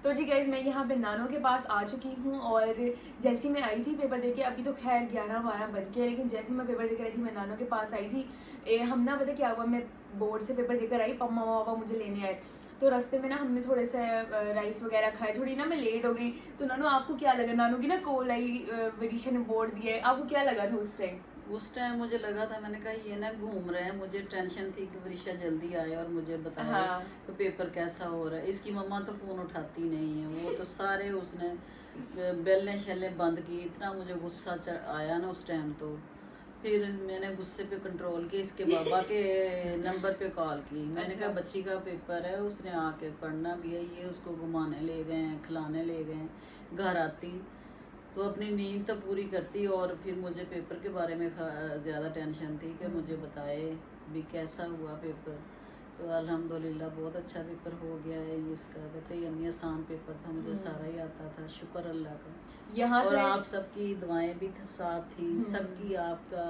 तो जी गाइज मैं यहाँ पे नानो के पास आ चुकी हूँ और जैसी मैं आई थी पेपर देके, अभी तो खैर 11-12 बज गए, लेकिन जैसे मैं पेपर देकर आई थी मैं नानो के पास आई थी। हम ना पता क्या हुआ, मैं बोर्ड से पेपर देकर आई, मम्मा पापा मुझे लेने आए, तो रास्ते में ना हमने थोड़े से राइस वगैरह खाए, थोड़ी ना मैं लेट हो गई। तो नानो आपको क्या लगा, नानो की ना कॉल आई, विदिशा ने बोर्ड दिया है, आपको क्या लगा था उस टाइम? उस टाइम मुझे लगा था, मैंने कहा ये ना घूम रहे हैं, मुझे टेंशन थी कि वरिशा जल्दी आए और मुझे बताए हाँ कि पेपर कैसा हो रहा है। इसकी मम्मा तो फ़ोन उठाती नहीं है, वो तो सारे उसने बेलें शैलें बंद की। इतना मुझे गुस्सा आया ना उस टाइम। तो फिर मैंने गुस्से पे कंट्रोल किया, इसके बाबा के नंबर पे कॉल की। मैंने कहा बच्ची का पेपर है, उसने आके पढ़ना भी है, ये उसको घुमाने ले गए हैं, खिलाने ले गए हैं। घर आती तो अपनी नींद तो पूरी करती, और फिर मुझे पेपर के बारे में ज़्यादा टेंशन थी कि मुझे बताए भी कैसा हुआ पेपर। तो अल्हम्दुलिल्लाह बहुत अच्छा पेपर हो गया है। ये इसका कहते ही आसान पेपर था, मुझे सारा ही आता था, शुक्र अल्लाह का। यहाँ और से आप सबकी दुआएं भी साथ थी, सबकी आपका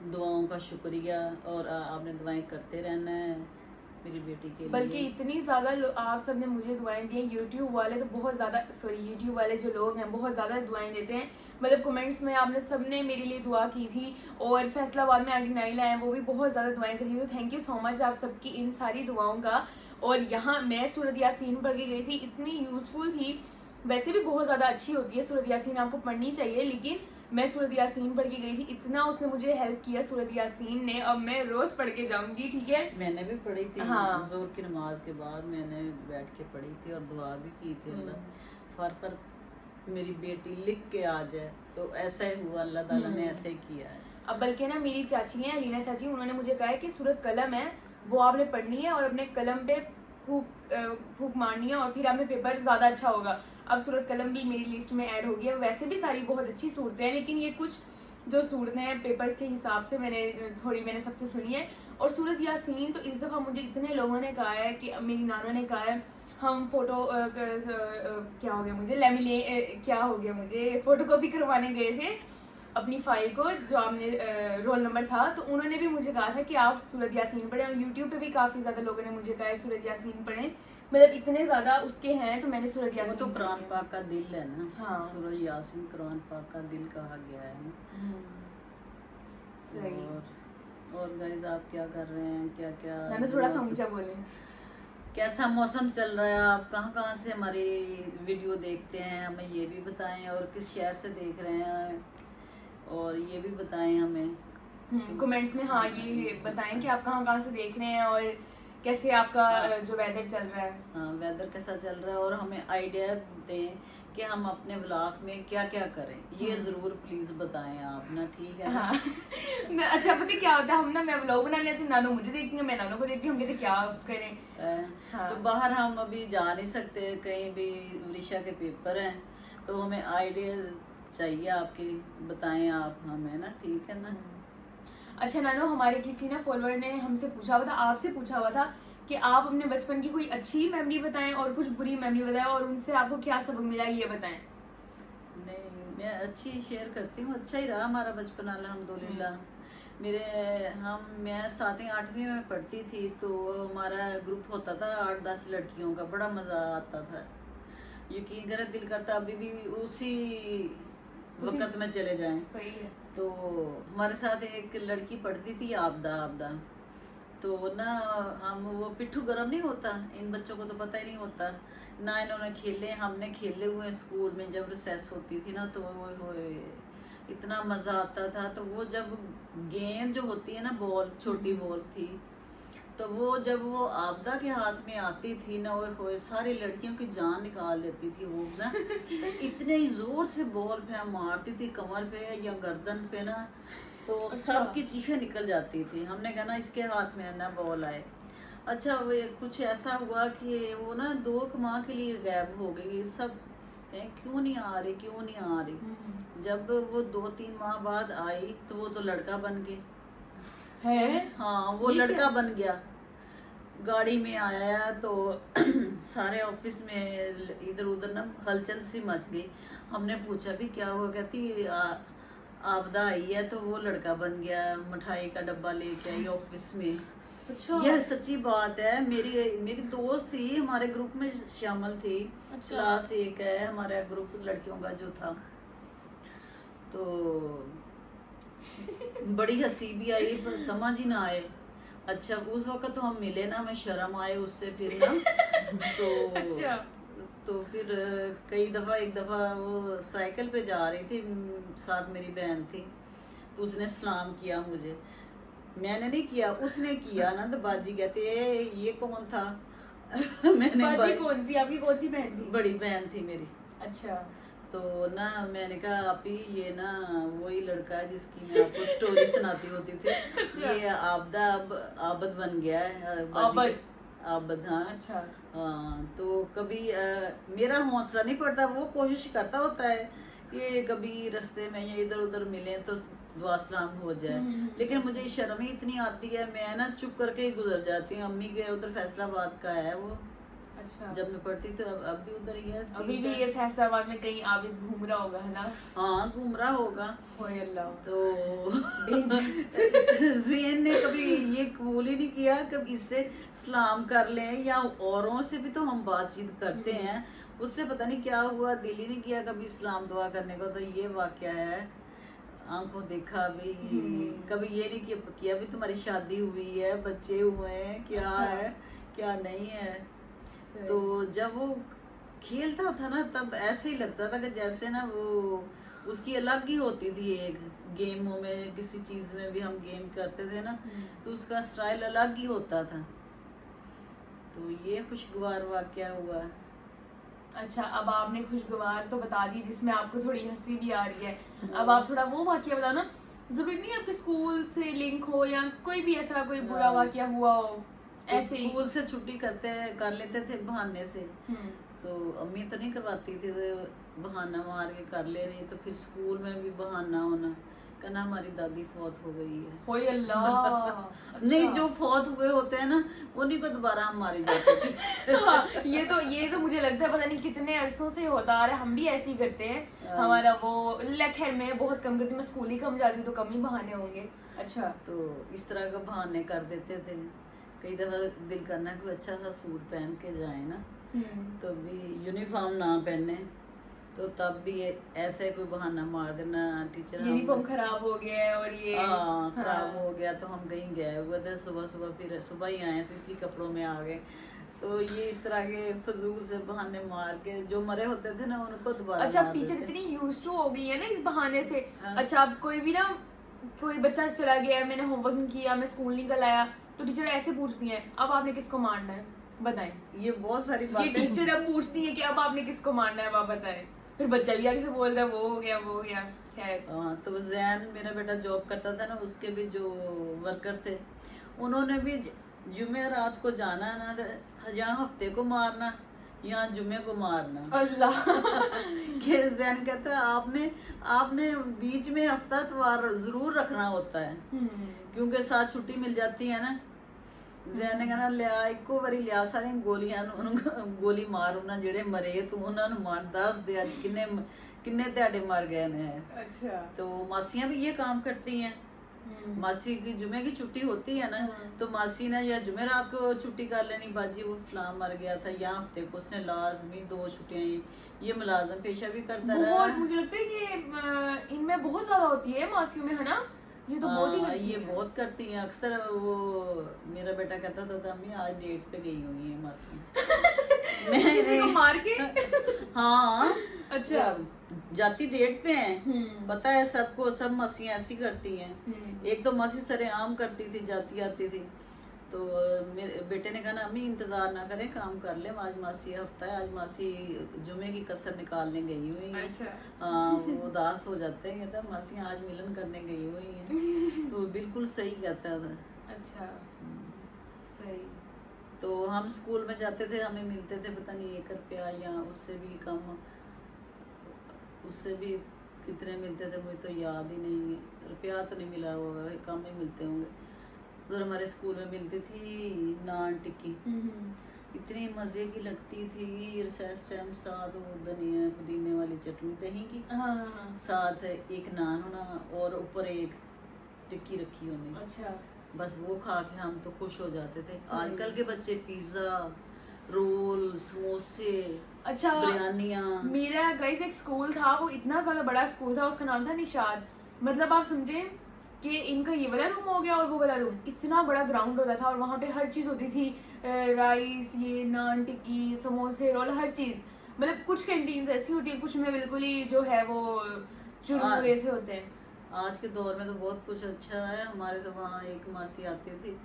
दुआओं का शुक्रिया। और आपने दुआएं करते रहना है मेरी बेटी के लिए। बल्कि इतनी ज़्यादा आप सब ने मुझे दुआएं दी हैं। यूट्यूब वाले तो बहुत ज़्यादा, सॉरी यूट्यूब वाले जो लोग हैं बहुत ज़्यादा दुआएं देते हैं। मतलब कमेंट्स में आपने सब ने मेरे लिए दुआ की थी, और फैसलाबाद में आंटी नाइला हैं, वो भी बहुत ज़्यादा दुआएं करी थी। तो थैंक यू सो मच आप सबकी इन सारी दुआओं का। और यहाँ मैं सूरत यासीन पढ़ के गई थी, इतनी यूज़फुल थी। वैसे भी बहुत ज़्यादा अच्छी होती है सूरत यासीन, आपको पढ़नी चाहिए, लेकिन मैं सूरत यासीन पढ़ के गई थी, इतना उसने मुझे हेल्प किया सूरत यासीन ने। अब मैं रोज पढ़ के जाऊंगी, ठीक है? मैंने भी पढ़ी थी। हाँ जोर की नमाज के बाद मैंने बैठ के पढ़ी थी और दुआ भी की थी। अल्लाह फर मेरी बेटी लिख के आ जाए, तो ऐसा ही हुआ, अल्लाह ताला ने ऐसे ही किया है। अब बल्कि ना मेरी चाची हैं अलीना चाची, उन्होंने मुझे कहा है कि सूरत कलम है, वो आपने पढ़नी है और अपने कलम पे फूक मारनी है, और फिर आपने पेपर ज़्यादा अच्छा होगा। अब सूरत कलम भी मेरी लिस्ट में ऐड हो गई है। वैसे भी सारी बहुत अच्छी सूरतें हैं, लेकिन ये कुछ जो सूरतें हैं पेपर्स के हिसाब से मैंने सबसे सुनी है। और सूरत यासीन तो इस दफ़ा मुझे इतने लोगों ने कहा है कि मेरी नानो ने कहा है, हम फोटो क्या हो गया मुझे लेमिने क्या हो गया मुझे फोटोकॉपी करवाने गए थे अपनी फाइल को, जो आपने रोल नंबर था, तो उन्होंने भी मुझे कहा था कि आप सूरत यासीन पढ़ें। और यूट्यूब पे भी काफ़ी ज़्यादा लोगों ने मुझे कहा है सूरत यासीन पढ़ें, मतलब इतने ज़्यादा उसके हैं, तो मैंने सूरत यासीन। वो तो कुरान पाक का दिल है ना। हाँ सूरत यासीन कुरान पाक का दिल कहा गया है ना। सही। और गाइस आप क्या कर रहे हैं, क्या क्या मैंने थोड़ा सा ऊंचा बोले। कैसा मौसम चल रहा है, आप कहाँ कहाँ से हमारी वीडियो देखते हैं, हमें ये भी बताएं, और किस शहर से देख रहे हैं, और ये भी बताएं हमें कमेंट्स में। हाँ ये बताएं कि आप कहाँ कहाँ से देख रहे हैं और कैसे आपका जो वेदर चल रहा है। हाँ वेदर कैसा चल रहा है, और हमें आइडिया दें कि हम अपने व्लॉग में क्या क्या करें, ये ज़रूर प्लीज़ बताएं आप ना, ठीक है ना? हाँ अच्छा पता क्या होता है, हम ना मैं व्लॉग बना लेती हूँ, नानो मुझे देखती हूँ, मैं नानो को देखती हूँ, हम कहते क्या करें। हाँ। तो बाहर हम अभी जा नहीं सकते कहीं भी, वरिशा के पेपर हैं, तो हमें आइडिया चाहिए आपकी, बताएं आप हमें ना, ठीक है ना? अच्छा नानो, हमारे किसी ना फॉलोअर ने हमसे पूछा हुआ था, आपसे पूछा हुआ था कि आप अपने बचपन की कोई अच्छी मेमोरी बताएं और कुछ बुरी मेमोरी बताएं, और उनसे आपको क्या सबक मिला ये बताएं। नहीं मैं अच्छी शेयर करती हूँ, अच्छा ही रहा हमारा बचपन अल्हम्दुलिल्लाह। मैं 7वीं 8वीं में पढ़ती थी, तो हमारा ग्रुप होता था 8-10 लड़कियों का, बड़ा मज़ा आता था। यकीन करें दिल करता अभी भी उसी वक्त में चले जाएं। सही है। तो हमारे साथ एक लड़की पढ़ती थी, आबदा। तो ना हम वो पिट्ठू गरम नहीं होता, इन बच्चों को तो पता ही नहीं होता ना, इन्होंने खेले, हमने खेले हुए स्कूल में। जब रिसेस होती थी ना, तो वो इतना मज़ा आता था। तो वो जब गेंद जो होती है ना, बॉल, छोटी बॉल थी, तो वो जब वो आबदा के हाथ में आती थी ना, वो सारी लड़कियों की जान निकाल देती थी वो ना। इतने ही जोर से बॉल पे मारती थी, कमर पे या गर्दन पे ना, तो सबकी चीखें निकल जाती थी। हमने कहा ना इसके हाथ में ना बॉल आए। अच्छा वो कुछ ऐसा हुआ कि वो ना 2 माह के लिए गायब हो गई। सब क्यों नहीं आ रही। जब वो 2-3 माह बाद आई, तो वो तो लड़का बन गए है। हाँ वो लड़का बन गया, गाड़ी में आया, तो सारे ऑफिस में इधर उधर ना हलचल सी मच गई। हमने पूछा भी क्या हुआ, कहती आपदा आई है, तो वो लड़का बन गया, मिठाई का डब्बा लेके आई ऑफिस में। अच्छा। यह सच्ची बात है। मेरी मेरी दोस्त थी, हमारे ग्रुप में शामिल थी। अच्छा। क्लास 1 है हमारा ग्रुप लड़कियों का जो था, तो बड़ी हंसी भी आई पर समझ ही ना आए। अच्छा उस वक्त तो हम मिले ना, हमें शर्म आए उससे फिर ना तो अच्छा। फिर कई दफ़ा, एक दफ़ा वो साइकिल पे जा रही थी, साथ मेरी बहन थी, तो उसने सलाम किया मुझे, मैंने नहीं किया, उसने किया ना, तो बाजी कहते ये कौन था मैंने बाजी कौन सी, आपकी कौन सी बहन थी? बड़ी बहन थी मेरी। अच्छा। तो ना मैंने कहा आप ही ये ना वही लड़का है जिसकी मैं आपको स्टोरी सुनाती होती थी। अच्छा। ये आबदा अब आबद बन गया है, बाजी आबद। आबद, हाँ। अच्छा। हाँ, तो कभी मेरा हौसला नहीं पड़ता, वो कोशिश करता होता है कि कभी रास्ते में या इधर उधर मिले तो दुआ सलाम हो जाए, लेकिन मुझे शर्म ही इतनी आती है, मैं ना चुप करके ही गुजर जाती हूँ। अम्मी के उधर फैसलाबाद का है वो। अच्छा। जब मैं पढ़ती तो अब भी उधर ही है। अभी भी ये फैसलाबाद में कहीं आबिद घूम रहा होगा, है ना? हाँ घूम रहा होगा। ओए अल्लाह। तो डेंजरस। ज़ेन ने कभी ये कबूल ही नहीं किया कभी इससे सलाम कर लें, या औरों से भी तो हम बातचीत करते हैं, उससे पता नहीं क्या हुआ, दिल ही नहीं किया कभी सलाम दुआ करने को। तो ये वाकया है, आंखों देखा भी, कभी ये नहीं किया भी तुम्हारी शादी हुई है, बच्चे हुए हैं, क्या अच्छा। है क्या नहीं है। सही। तो जब वो खेलता था ना तब ऐसे ही लगता था कि जैसे ना वो उसकी अलग ही होती थी, एक गेमों में किसी चीज में भी हम गेम करते थे ना, तो उसका स्टाइल अलग ही होता था। तो ये खुशगवार वाकया हुआ। अच्छा, अब आपने खुशगवार तो बता दी जिसमें आपको थोड़ी हंसी भी आ रही है, अब आप थोड़ा वो वाकया बताओ ना, जरूरी नहीं आपके स्कूल से लिंक हो या कोई भी ऐसा कोई बुरा वाकया हुआ हो, तो ऐसे ही। स्कूल से छुट्टी कर लेते थे बहाने से, तो अम्मी तो नहीं करवाती थी, तो बहाना मार के कर ले रही, तो फिर स्कूल में भी बहाना होना, कहना हमारी दादी फौत हो गई है। ओए अल्लाह। नहीं, जो फौत हुए होते हैं ना उन्हीं को दोबारा हम मारे जाते थे। हाँ, ये तो मुझे लगता है पता नहीं कितने अरसों से होता आ रहा है, हम भी ऐसे ही करते हैं। हमारा वो खैर मैं बहुत कम करती हूँ, मैं स्कूल ही कम जाती हूँ, तो कम ही बहाने होंगे। अच्छा। तो इस तरह का बहाने कर देते थे। कई दफा दिल करना कोई अच्छा सा सूट पहन के जाए ना, तो भी यूनिफॉर्म ना पहने, तो तब भी ऐसे कोई बहाना मार देना, टीचर यूनिफॉर्म खराब हो गया है और ये खराब हो गया, तो हम कहीं गए हुए थे सुबह, फिर सुबह ही आए तो इसी कपड़ों में आ गए। तो ये इस तरह के फजूल से बहाने मार के जो मरे होते थे ना उनको दोबारा। अच्छा, अब टीचर इतनी यूज्ड टू हो गई है ना इस बहाने से। अच्छा, अब कोई भी ना, कोई बच्चा चला गया, मैंने होमवर्क नहीं किया, मैं स्कूल नहीं कल आया, तो टीचर ऐसे पूछती हैं अब आपने किसको मारना है बताएं। ये बहुत सारी ये बातें टीचर अब पूछती है कि अब आपने किसको मारना है, आप बताएं। फिर बच्चा भी आगे से बोलता है वो हो गया वो हो गया। खैर, तो जैन मेरा बेटा जॉब करता था ना, उसके भी जो वर्कर थे उन्होंने भी जुमे रात को जाना है ना, या हफ्ते को मारना या जुमे को मारना। अल्लाह। कि जैन कहता है आपने बीच में हफ्ता त्वार जरूर रखना होता है, क्योंकि साथ छुट्टी मिल जाती है ना। जैन ने कहना लिया इको बारी लिया सारे गोलियां गोली मारू ना जेड़े मरे, तो उन्होंने मार दस दे अज किन्ने त्याड़े मर गए ने। अच्छा। तो मासियां भी ये काम करती हैं। मासी की जुमे की छुट्टी होती है ना, तो मासी ने या जुमे रात को छुट्टी कर लेनी, बाजी वो फलां मर गया था, या हफ्ते को उसने लाजमी 2 छुट्टियां, ये मुलाजम पेशा भी करता रहा। बहुत, मुझे लगता है ये इनमें बहुत ज्यादा होती है मासियों में, है ना? ये तो बहुत ही करती ये है। बहुत करती हैं अक्सर। वो मेरा बेटा कहता था अम्मी आज डेट पे गई हुई है मासी। मैं किसी को मार के। हाँ। अच्छा। जाती डेट पे हैं, पता है सबको, सब मासियां ऐसी करती हैं। एक तो मासी सरेआम करती थी, जाती आती थी, तो मेरे बेटे ने कहा ना अम्मी इंतजार ना करें, काम कर ले, आज मासी हफ्ता है, आज मासी जुमे की कसर निकालने गई हुई है। अच्छा। हाँ, वो उदास हो जाते हैं, कहता मासी आज मिलन करने गई हुई है। तो बिल्कुल सही कहता था। अच्छा, सही। तो हम स्कूल में जाते थे, हमें मिलते थे पता नहीं 1 रुपया या उससे भी कम, उससे भी कितने मिलते थे मुझे तो याद ही नहीं, रुपया तो नहीं मिला होगा, कम ही मिलते होंगे। उधर हमारे स्कूल में मिलती थी नान टिक्की, इतनी मजे की लगती थी। रिसेस टाइम साथ वो धनिया पुदीने वाली चटनी दही की, साथ एक नान होना और ऊपर एक टिक्की रखी होनी। अच्छा। बस वो खा के हम तो खुश हो जाते थे। सही। आजकल के बच्चे पिज्जा, रोल, समोसे, अच्छा, बिरयानियाँ। मेरा गाइस एक स्कूल था, वो इतना ज़्यादा बड़ा स्कूल था, उसका नाम था निशाद। मतलब आप समझें कि इनका ये वाला रूम हो गया और वो वाला रूम, इतना बड़ा ग्राउंड होता था और वहाँ पे हर चीज़ होती थी, राइस, ये नान टिक्की, समोसे, रोल, हर चीज़। मतलब कुछ कैंटीन ऐसी होती है, कुछ में बिल्कुल ही जो है वो चुरमुरे से होते हैं। आज के दौर में तो बहुत कुछ अच्छा है। हमारे तो वहाँ एक मासी आती थी,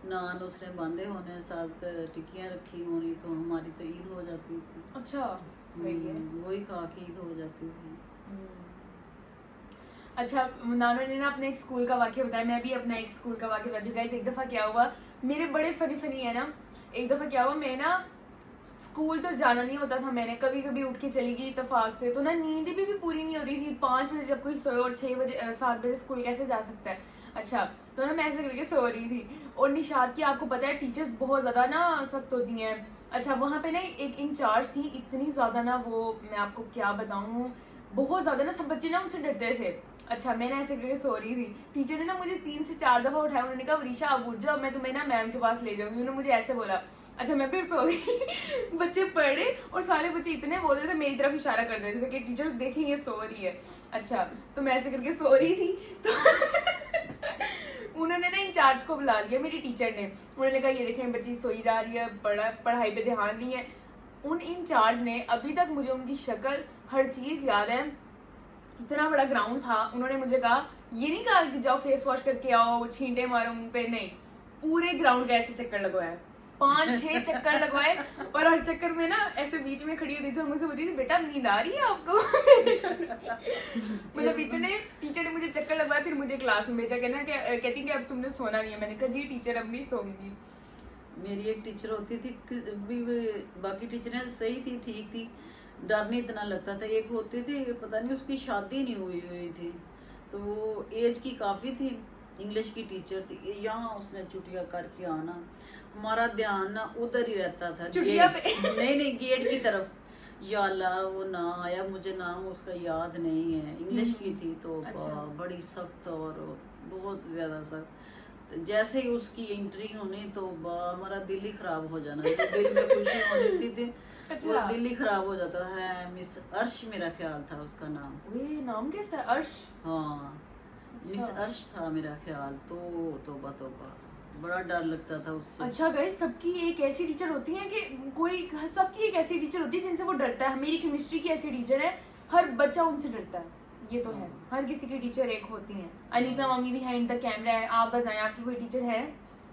नान उसने बांधे होने, साथ टिक्कियाँ रखी होनी, तो हमारी तो ईद हो जाती थी। अच्छा, सही है। वही खा के ईद हो जाती थी। अच्छा, नानो ने ना अपने एक स्कूल का वाक्य बताया, मैं भी अपना एक स्कूल का वाक्य बताती हूँ गाइस। एक दफ़ा क्या हुआ, मेरे बड़े फनी है ना। एक दफ़ा क्या हुआ, मैं ना स्कूल तो जाना नहीं होता था, मैंने कभी कभी उठ के चली गई इत्तेफाक से, तो ना नींद भी पूरी नहीं होती थी। 5 बजे जब कोई सोए और 6 बजे 7 बजे स्कूल कैसे जा सकता है। अच्छा, तो ना मैं ऐसे करके सो रही थी, और निशाद की आपको पता है टीचर्स बहुत ज़्यादा ना सख्त होती हैं। अच्छा, वहाँ पे ना एक इंचार्ज थी, इतनी ज़्यादा ना वो, मैं आपको क्या बताऊँ, बहुत ज़्यादा ना सब बच्चे ना उनसे डरते थे। अच्छा, मैं ना ऐसे करके सो रही थी, टीचर ने ना मुझे 3 से 4 दफ़ा उठाया, उन्होंने कहा वरीशा अब उठ जाओ, मैं तुम्हें ना मैम के पास ले जाऊँगी, उन्होंने मुझे ऐसे बोला। अच्छा, मैं फिर सो गई बच्चे पढ़े और सारे बच्चे इतने बोल रहे थे, मेरी तरफ इशारा कर देते थे कि टीचर देखें ये सो रही है। अच्छा, तो मैं ऐसे करके सो रही थी, तो उन्होंने ना इंचार्ज को बुला लिया, मेरी टीचर ने। उन्होंने कहा ये देखें बच्ची सोई जा रही है, पढ़ाई पे ध्यान नहीं है। उन इंचार्ज ने, अभी तक मुझे उनकी शक्ल हर चीज़ याद है, इतना बड़ा ग्राउंड था, उन्होंने मुझे कहा, ये नहीं कहा कि जाओ फेस वॉश करके आओ, छींटे मारो मुंह पे, नहीं, पूरे ग्राउंड का ऐसे चक्कर लगवाया, 5-6 चक्कर लगवाए, और हर चक्कर में ना ऐसे बीच में खड़ी होती थी और मुझसे बोलती थी बेटा नींद आ रही है आपको मतलब इतने टीचर ने मुझे चक्कर लगवाया, फिर मुझे क्लास में भेजा, कहती कि अब तुमने सोना नहीं है। मैंने कहा जी टीचर अब नहीं सोऊंगी। मेरी एक टीचर होती थी, बाकी टीचरें सही थी, ठीक थी, डर नहीं इतना लगता था। एक होती थी, पता नहीं उसकी शादी नहीं हुई थी, तो वो एज की काफ़ी थी, इंग्लिश की टीचर थी। यहाँ उसने छुट्टियाँ करके आना, हमारा ध्यान ना उधर ही रहता था, छुट्टियां गेट पे नहीं गेट की तरफ। या अल्लाह, वो ना आया, मुझे नाम उसका याद नहीं है, इंग्लिश की थी, तो अच्छा। बड़ी सख्त और बहुत ज़्यादा सख्त। जैसे ही उसकी एंट्री होनी तो हमारा दिल ही खराब हो जाना, जो दिल में खुशी होनी थी वो अच्छा, दिल ही खराब हो जाता है। मिस अर्श मेरा ख्याल था उसका नाम। वे नाम कैसा है, अर्श? हाँ, मिस अच्छा। अर्श था मेरा ख्याल। तो तौबा तौबा, बड़ा डर लगता था उससे। अच्छा गाइस, सबकी एक ऐसी टीचर होती है कि सबकी एक ऐसी टीचर होती है जिनसे वो डरता है। मेरी केमिस्ट्री की ऐसी टीचर है, हर बच्चा उनसे डरता है, ये तो है, हर किसी की टीचर एक होती है। अनीता मम्मी भी है, इन द कैमरा है, आप बताएं आपकी कोई टीचर है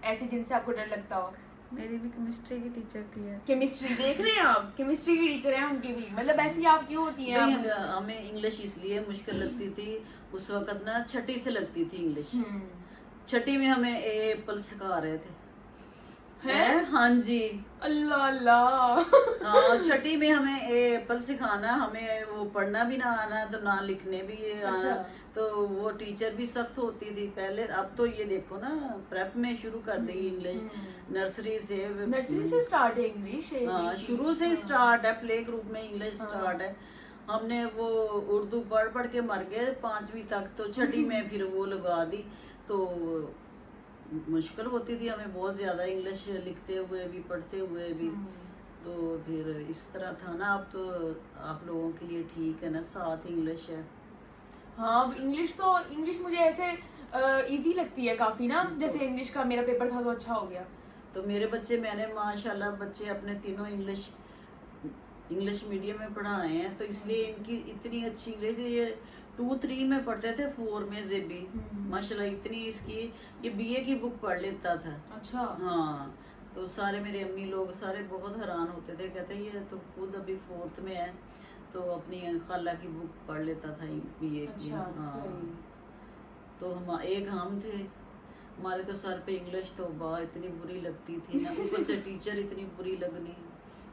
ऐसी जिनसे आपको डर लगता हो? मेरी भी केमिस्ट्री की टीचर थी ऐसे। केमिस्ट्री देख रहे हैं आप, केमिस्ट्री की टीचर है उनकी भी, मतलब ऐसी आपकी होती है भाई, हमें इंग्लिश इसलिए मुश्किल लगती थी उस वक्त ना, छठी से लगती थी इंग्लिश। छठी में हमें एप्पल सिखा रहे थे। हैं? हाँ जी, अल्लाह अल्लाह हाँ, छठी में हमें एप्पल सिखाना, हमें वो पढ़ना भी ना आना तो ना लिखने भी आना। अच्छा। तो वो टीचर भी सख्त होती थी पहले। अब तो ये देखो ना, प्रेप में शुरू कर दी इंग्लिश, नर्सरी से स्टार्ट है इंग्लिश, हाँ, शुरू से स्टार्ट है, प्ले ग्रुप में इंग्लिश स्टार्ट है। हमने वो उर्दू पढ़ पढ़ के मर गए 5वीं तक, तो छठी में फिर वो लगा दी। तो मुश्किल होती थी हमें बहुत ज़्यादा, इंग्लिश लिखते हुए भी पढ़ते हुए भी। तो फिर इस तरह था ना। अब तो आप लोगों के लिए ठीक है ना, साथ इंग्लिश है। हाँ, इंग्लिश मुझे ऐसे इजी लगती है काफी ना, जैसे इंग्लिश का मेरा पेपर था तो अच्छा हो गया। तो मेरे बच्चे, मैंने माशाल्लाह बच्चे अपने तीनों इंग्लिश मीडियम में पढ़ाए हैं, तो इसलिए इनकी इतनी अच्छी इंग्लिश, ये 2-3 में पढ़ते थे, 4 में से भी माशाल्लाह इतनी इसकी, ये बीए की बुक पढ़ लेता था। अच्छा। हाँ, तो सारे मेरे अम्मी लोग सारे बहुत हैरान होते थे, कहते ये तो खुद अभी 4th में है, तो अपनी खाला की बुक पढ़ लेता था बीए की। अच्छा, हाँ, सही। तो हम थे, हमारे तो सर पे इंग्लिश तो इतनी बुरी लगती थी ना, ऊपर से टीचर इतनी बुरी लगनी,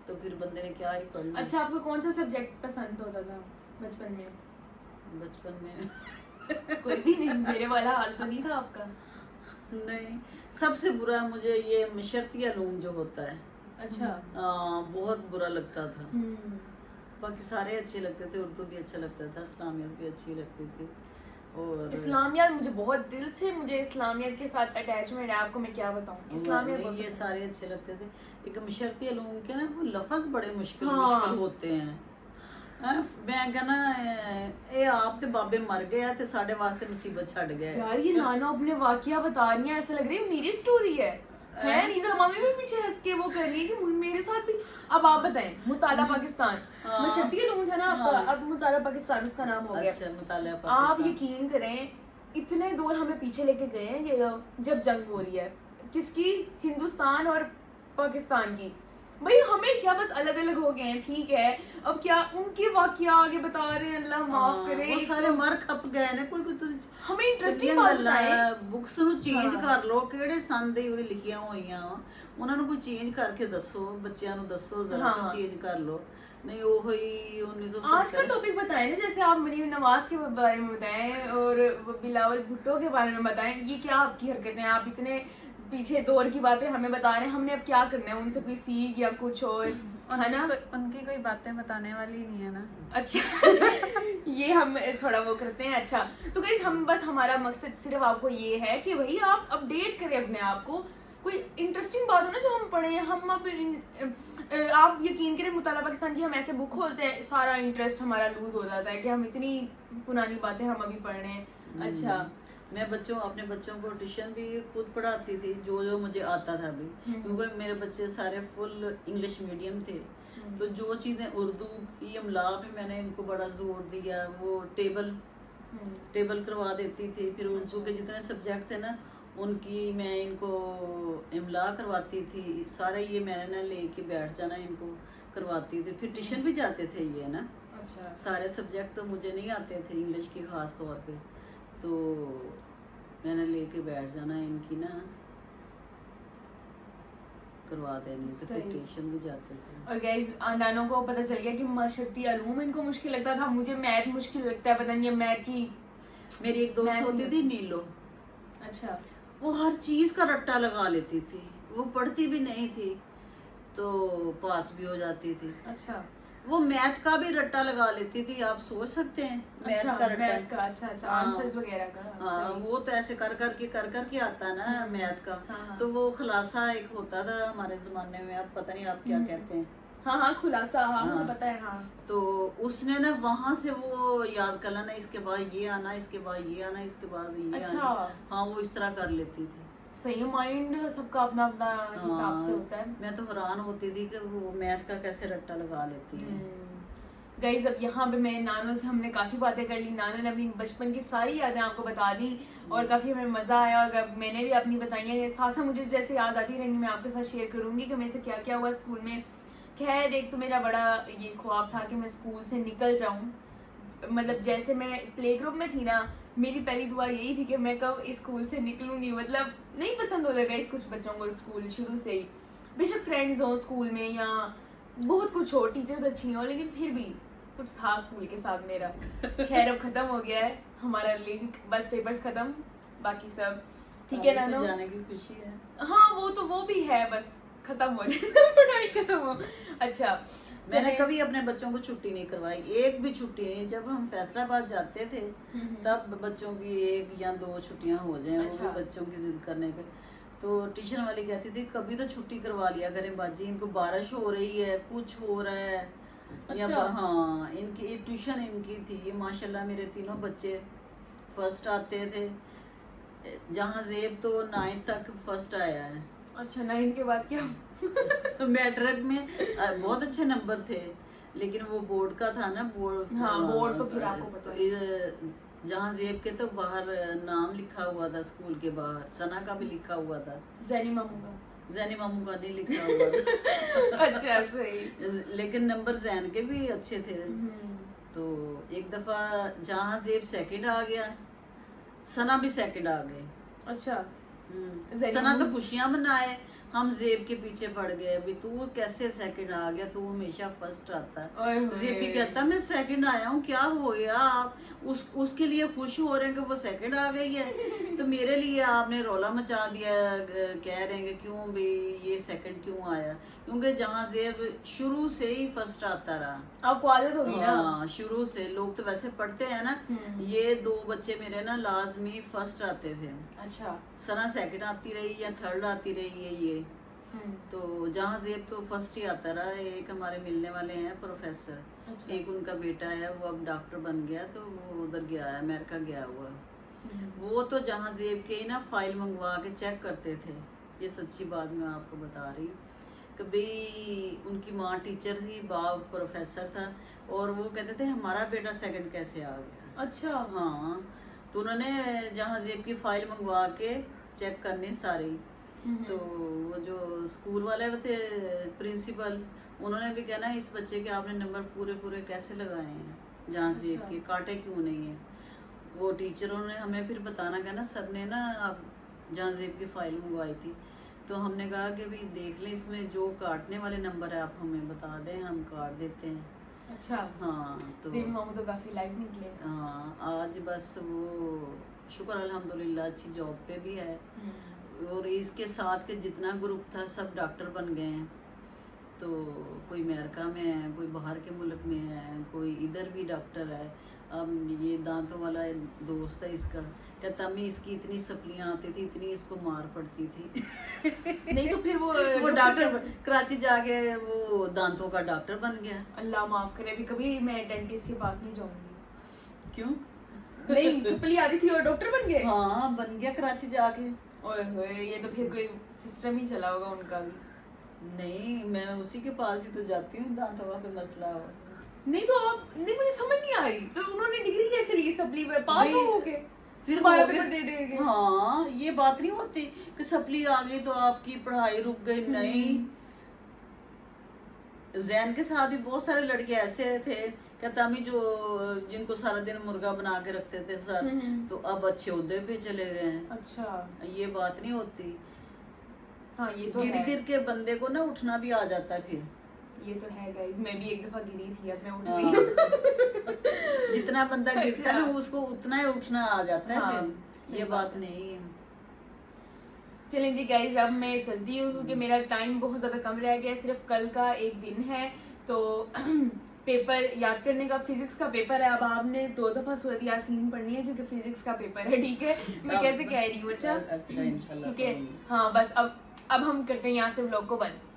तो फिर बंदे ने क्या ही पढ़ना। अच्छा, आपको कौन सा सब्जेक्ट पसंद होता था बचपन में? बचपन में कोई भी नहीं, मेरे वाला हाल तो नहीं था आपका? नहीं, सबसे बुरा मुझे ये मशरतिया लूम जो होता है, अच्छा। बहुत बुरा लगता था। बाकी सारे अच्छे लगते थे, उर्दू भी अच्छा लगता था, इस्लामियत भी अच्छी लगती थी, और इस्लामियात मुझे बहुत दिल से, मुझे इस्लामियात के साथ अटैचमेंट है, आपको मैं क्या बताऊं। इस्लामियात नहीं, बहुत ये पसंद सारे अच्छे लगते थे। एक मशरती अलूम के ना वो लफ्ज बड़े मुश्किल हाँ। मुश्किल होते हैं। मैं कहना ये आप ते बाबे मर गए ते साढ़े वास्ते मुसीबत छड़ गए। यार ये नाना अपने वाकया बता रही है, ऐसा लग रहा है मेरी स्टोरी है नीजा मामी भी पीछे हंस के वो कर रही है कि मेरे साथ भी। अब आप बताएं, मुताला पाकिस्तान, हाँ। मशरती अलूम था ना आपका, हाँ। अब मुताला पाकिस्तान उसका नाम हो गया। अच्छा, मुताला आप पाकिस्तान। यकीन करें, इतने दूर हमें पीछे लेके गए हैं ये लोग जब जंग हो रही है, किसकी, हिंदुस्तान और पाकिस्तान की। भाई हमें क्या बस अलग अलग हो गए हैं, ठीक है, अब क्या उनके वाकया आगे बता रहे हैं, अल्लाह माफ करे। वो सारे मर खप गए ने, कोई कोई हमें इंटरेस्टिंग बात बताएं। बुक्स ਨੂੰ ਚੇਂਜ हाँ। ਕਰ ਲੋ, ਕਿਹੜੇ ਸੰਨ ਦੇ ਉਹ ਲਿਖੀਆਂ ਹੋਈਆਂ ਵਾ, ਉਹਨਾਂ ਨੂੰ ਕੋਈ ਚੇਂਜ ਕਰਕੇ ਦੱਸੋ, ਬੱਚਿਆਂ ਨੂੰ ਦੱਸੋ ਜ਼ਰਾ, हाँ। ਕੋਈ ਚੇਂਜ ਕਰ ਲੋ। नहीं वो ही 1970 आज का टॉपिक बताएं ना, जैसे आप मरीम नवाज के बारे में बताएं और बिलावल भुट्टो के बारे में बताएं। ये क्या आपकी हरकतें हैं, आप इतने पीछे दौर की बातें हमें बता रहे हैं, हमने अब क्या करना है, उनसे कोई सीख या कुछ और, है ना। उनकी कोई बातें बताने वाली नहीं है ना। अच्छा ये हम थोड़ा वो करते हैं। अच्छा तो गाइस, हम बस, हमारा मकसद सिर्फ आपको ये है कि भाई आप अपडेट करें अपने आप को, कोई इंटरेस्टिंग बात हो ना जो हम पढ़े। हम अब आप यकीन करें, मुताला पाकिस्तान की हम ऐसे बुक खोलते हैं, सारा इंटरेस्ट हमारा लूज हो जाता है कि हम इतनी पुरानी बातें हम अभी पढ़ रहे हैं। अच्छा मैं अपने बच्चों को ट्यूशन भी खुद पढ़ाती थी, जो मुझे आता था भी, क्योंकि मेरे बच्चे सारे फुल इंग्लिश मीडियम थे। तो जो चीज़ें उर्दू की इमला पे मैंने इनको बड़ा जोर दिया, वो टेबल करवा देती थी। फिर उर्दू के जितने सब्जेक्ट थे ना, उनकी मैं इनको इमला करवाती थी सारे, ये मैंने ना लेके बैठ जाना, इनको करवाती थी। फिर ट्यूशन भी जाते थे ये ना। अच्छा सारे सब्जेक्ट तो मुझे नहीं आते थे, इंग्लिश की खास तौर पे, तो मैंने लेके बैठ जाना इनकी ना, करवा देनी। तो फिर ट्यूशन भी जाते थे। और गाइस, नानों को पता चल गया कि मशरती अलूम इनको मुश्किल लगता था, मुझे मैथ मुश्किल लगता है, पता नहीं मैथ की। मेरी एक दोस्त होती थी नीलो, अच्छा वो हर चीज का रट्टा लगा लेती थी, वो पढ़ती भी नहीं थी तो पास भी हो जाती थी। अच्छा वो मैथ का भी रट्टा लगा लेती थी, आप सोच सकते हैं। मैथ का रट्टा, मैथ का, अच्छा आंसर्स वगैरह का। हाँ, वो तो ऐसे कर करके आता है ना मैथ का। हाँ। तो वो खुलासा एक होता था हमारे जमाने में, अब पता नहीं आप क्या कहते हैं। हाँ खुलासा, हाँ मुझे हाँ। पता है। हाँ तो उसने ना वहां से वो याद कर लेना, इसके बाद ये आना, इसके बाद ये आना, इसके बाद ये अच्छा। आना। हाँ, वो इस तरह कर लेती थी। सही, माइंड सबका अपना अपना हिसाब से होता है। मैं तो हैरान होती थी कि वो मैथ का कैसे रट्टा लगा लेती है। गाइस, अब यहाँ पे मैं नानो से हमने काफ़ी बातें कर ली, नानो ने अपनी बचपन की सारी यादें आपको बता दी और काफ़ी हमें मज़ा आया, और मैंने भी अपनी बताई है। साथ साथ मुझे जैसे याद आती रहेंगी मैं आपके साथ शेयर करूँगी कि मेरे से क्या क्या हुआ स्कूल में। खैर, एक तो मेरा बड़ा ये ख्वाब था कि मैं स्कूल से निकल जाऊँ, मतलब जैसे मैं प्ले ग्रुप में थी ना, मेरी पहली दुआ यही थी कि मैं कब इस स्कूल से निकलूंगी। मतलब नहीं पसंद हो जाएगा इस कुछ बच्चों को स्कूल शुरू से ही, बेशक फ्रेंड्स हो स्कूल में या बहुत कुछ हो, टीचर्स अच्छी हो, लेकिन फिर भी कुछ था स्कूल के साथ मेरा। खैर, अब खत्म हो गया है हमारा लिंक, बस पेपर्स खत्म, बाकी सब ठीक है नानो। जाने की खुशी है। हाँ वो भी है, बस खत्म हो जाए पढ़ाई खत्म हो। अच्छा, मैंने कभी अपने बच्चों को छुट्टी नहीं करवाई, एक भी छुट्टी नहीं। जब हम फैसलाबाद जाते थे तब बच्चों की 1 या 2 छुट्टियां हो जाए, अच्छा। वो भी बच्चों की जिद करने पे। तो ट्यूशन वाली कहती थी कभी तो छुट्टी करवा लिया करें बाजी, इनको बारिश हो रही है, कुछ हो रहा है। अच्छा। या हाँ, इनकी ट्यूशन इनकी थी। ये माशाल्लाह मेरे तीनों बच्चे फर्स्ट आते थे, जहाँ जेब तो 9th तक फर्स्ट आया है। अच्छा, 9th के बाद क्या? मैट्रिक में बहुत अच्छे नंबर थे, लेकिन वो बोर्ड का था ना, बोर्ड। हाँ, बोर्ड तो फिर आपको पता है। जहाँ जेब के तो बाहर नाम लिखा हुआ था, स्कूल के बाहर सना का भी लिखा हुआ था, जैनी मामू का, जैनी मामू का नहीं लिखा हुआ था। अच्छा सही। लेकिन नंबर जैन के भी अच्छे थे। तो एक दफा जहाँ जेब सेकंड आ गया, सना भी सेकंड आ गए। अच्छा, सना तो खुशियां मनाए, हम जेब के पीछे पड़ गए। अभी तू कैसे सेकंड आ गया, तू हमेशा फर्स्ट आता है। जेब भी कहता मैं सेकंड आया हूँ, क्या हो गया आप? उसके लिए खुश हो रहे हैं कि वो सेकंड आ गई है, तो मेरे लिए आपने रौला मचा दिया, कह रहे हैं कि क्यों भी ये सेकंड क्यों आया? क्योंकि जहाँ जेब शुरू से ही फर्स्ट आता रहा। आपको आदत होगी ना। हाँ, शुरू से लोग तो वैसे पढ़ते हैं ना। ये 2 बच्चे मेरे ना लाजमी फर्स्ट आते थे। अच्छा। सना सेकंड आती रही या थर्ड आती रही है ये। तो जहाँ जेब तो फर्स्ट ही आता रहा। एक हमारे मिलने वाले हैं प्रोफेसर। अच्छा। एक उनका बेटा है, वो अब डॉक्टर बन गया, तो वो उधर गया है, अमेरिका गया हुआ। वो तो जहाँ जेब के ही ना फाइल मंगवा के चेक करते थे। ये सच्ची बात मैं आपको बता रही। कभी उनकी माँ टीचर थी, बाप प्रोफेसर था, और वो कहते थे हमारा बेटा सेकंड कैसे आ गया। अच्छा। हाँ, तो उन्होंने जहाँ जेब की फाइल मंगवा के चेक करने सारे। तो वो जो स्कूल वाले थे प्रिंसिपल, उन्होंने भी कहना इस बच्चे के आपने नंबर पूरे पूरे कैसे लगाए हैं, जहाँ जेब के काटे क्यों नहीं है। वो टीचरों ने हमें फिर बताना, कहना सर ने ना आप जहाँ जेब की फाइल मंगवाई थी, तो हमने कहा कि भाई देख लें इसमें जो काटने वाले नंबर है आप हमें बता दें, हम काट देते हैं। अच्छा। हाँ, तो मामू तो काफी लाइव निकले। हाँ, आज बस वो शुक्र अल्हम्दुलिल्लाह अच्छी जॉब पे भी है। और इसके साथ के जितना ग्रुप था सब डॉक्टर बन गए हैं। तो कोई अमेरिका में है, कोई बाहर के मुल्क में है, कोई इधर भी डॉक्टर है। अब ये दांतों वाला दोस्त है इसका, कहता मैं इसकी इतनी सप्लियां आती थी, इतनी इसको मार पड़ती थी। नहीं तो फिर वो डॉक्टर कराची जाके वो दांतों का डॉक्टर बन गया। अल्लाह माफ करे, अभी कभी मैं डेंटिस्ट के पास नहीं जाऊंगी। क्यों? नहीं, सप्ली आती थी और डॉक्टर बन गए। हाँ, बन गया कराची जाके। ओए होए, ये तो फिर कोई सिस्टम ही चला होगा उनका भी। नहीं, मैं उसी के पास ही तो जाती हूँ दांतों का कोई मसला हो। नहीं तो आप, नहीं मुझे समझ नहीं आ रही, तो उन्होंने डिग्री कैसे ली सप्ली में, पास हो के फिर दोबारा हो गया। पेपर दे देंगे। हाँ, ये बात नहीं होती कि सप्ली आ गई तो आपकी पढ़ाई रुक गई। नहीं, जैन के साथ भी बहुत सारे लड़के ऐसे थे, कहता मैं जो जिनको सारा दिन मुर्गा बना के रखते थे सर, तो अब अच्छे उहदे पे चले गए हैं। अच्छा, ये बात नहीं होती। हाँ ये तो गिर है। गिर के बंदे को ना उठना भी आ जाता है फिर। ये तो है गाइस, मैं भी एक दफा गिरी थी, अब मैं उठ हाँ। गई। जितना बंदा गिरता है ना अच्छा। उसको उतना ही उठना आ जाता है। हाँ, फिर सही ये बात बात है। नहीं है। चलें जी गाइस, अब मैं चलती हूँ क्योंकि मेरा टाइम बहुत ज़्यादा कम रह गया है, सिर्फ कल का एक दिन है। तो पेपर याद करने का, फिजिक्स का पेपर है। अब आपने 2 दफा सूरत यासीन पढ़नी है क्योंकि फिजिक्स का पेपर है, ठीक है। मैं कैसे कह रही हूँ, अच्छा अच्छा, इंशाल्लाह क्योंकि हाँ बस अब हम करते हैं यहाँ से व्लॉग को बंद।